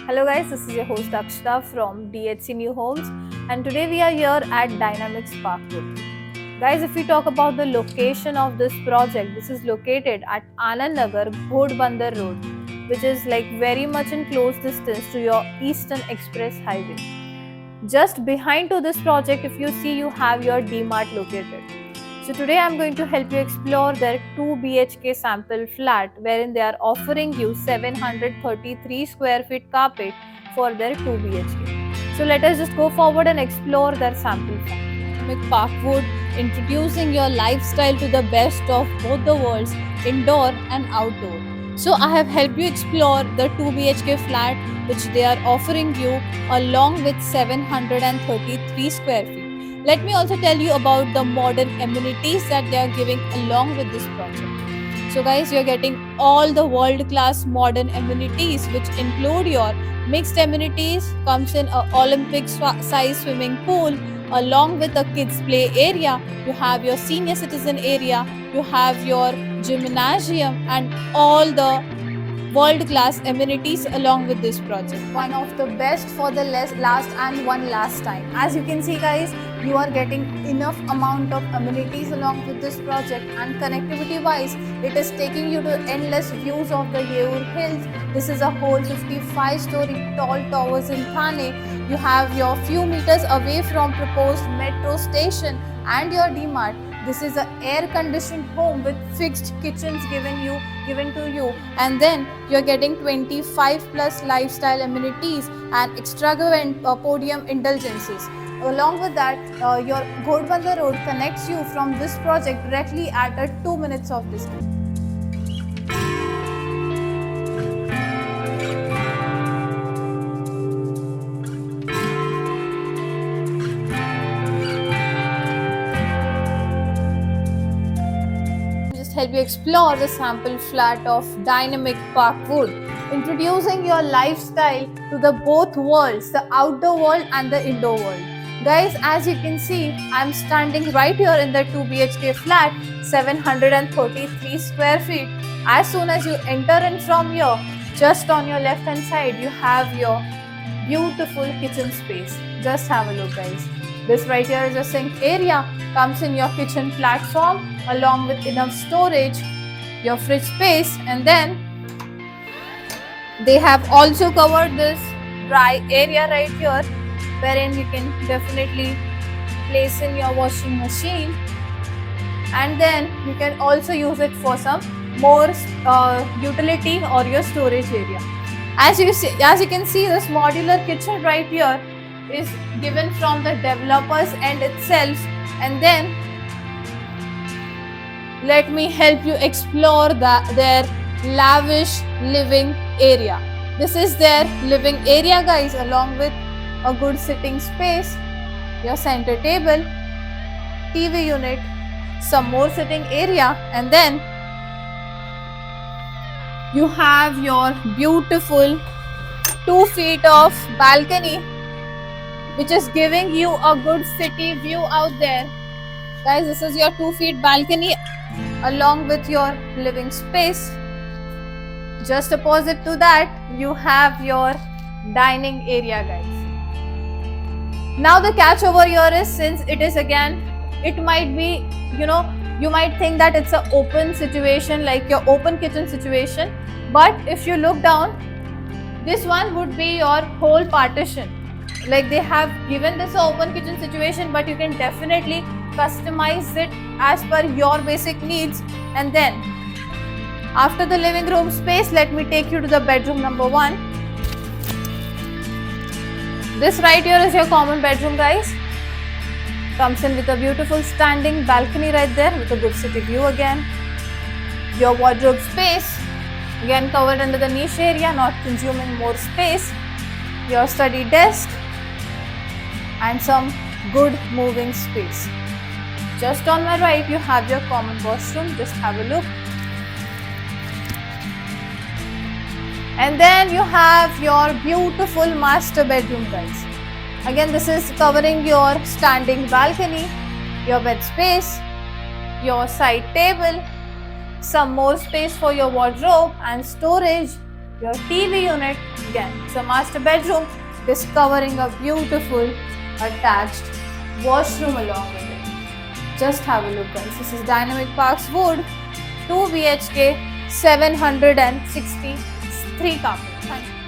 Hello guys, this is your host Akshita from DHC New Homes, and today we are here at Dynamics Parkwood. Guys, if we talk about the location of this project, this is located at Anand Nagar, Ghodbandar Road, which is like very much in close distance to your Eastern Express Highway. Just behind to this project, if you see, you have your DMart located. So today I'm going to help you explore their 2 BHK sample flat wherein they are offering you 733 square feet carpet for their 2 BHK. So let us just go forward and explore their sample flat. With Parkwood, introducing your lifestyle to the best of both the worlds, indoor and outdoor. So I have helped you explore the 2 BHK flat which they are offering you along with 733 square feet. Let me also tell you about the modern amenities that they are giving along with this project. So guys, you're getting all the world-class modern amenities which include your mixed amenities, comes in a Olympic size swimming pool along with a kids play area. You have your senior citizen area, you have your gymnasium and all the world-class amenities along with this project. One of the best for the last and one last time. As you can see guys, you are getting enough amount of amenities along with this project, and connectivity wise, it is taking you to endless views of the Yeur Hills. This is a whole 55-story tall towers in Thane. You have your few meters away from proposed metro station and your DMart. This is an air-conditioned home with fixed kitchens given to you, and then you're getting 25 plus lifestyle amenities and extravagant podium indulgences. Along with that, your Ghodbandar Road connects you from this project directly at a 2 minutes of distance. Help you explore the sample flat of Dynamic Parkwood, introducing your lifestyle to the both worlds, the outdoor world and the indoor world. Guys, as you can see, I'm standing right here in the 2 BHK flat, 733 square feet. As soon as you enter in from here, just on your left hand side, you have your beautiful kitchen space. Just have a look guys. This right here is a sink area, comes in your kitchen platform along with enough storage, your fridge space, and then they have also covered this dry area right here wherein you can definitely place in your washing machine, and then you can also use it for some more utility or your storage area. As you can see, this modular kitchen right here is given from the developer's end itself, and then let me help you explore their lavish living area. This is their living area guys, along with a good sitting space, your center table, TV unit, some more sitting area, and then you have your beautiful 2 feet of balcony which is giving you a good city view out there. Guys, this is your 2 feet balcony along with your living space. Just opposite to that, you have your dining area guys. Now the catch over here is, since it is again, it might be, you might think that it's an open situation like your open kitchen situation, but if you look down, this one would be your whole partition. Like they have given this open kitchen situation, but you can definitely customize it as per your basic needs. And then after the living room space, let me take you to the bedroom number 1. This right here is your common bedroom guys. Comes in with a beautiful standing balcony right there with a good city view again. Your wardrobe space, again covered under the niche area, not consuming more space. Your study desk and some good moving space. Just on my right, you have your common washroom. Just have a look. And then you have your beautiful master bedroom guys. Again, this is covering your standing balcony, your bed space, your side table, some more space for your wardrobe and storage, Your TV unit, again, it's a master bedroom, discovering a beautiful attached washroom along with it. Just have a look, guys. This is Dynamic Parks Wood, 2 BHK, 763 carpet. Thank you.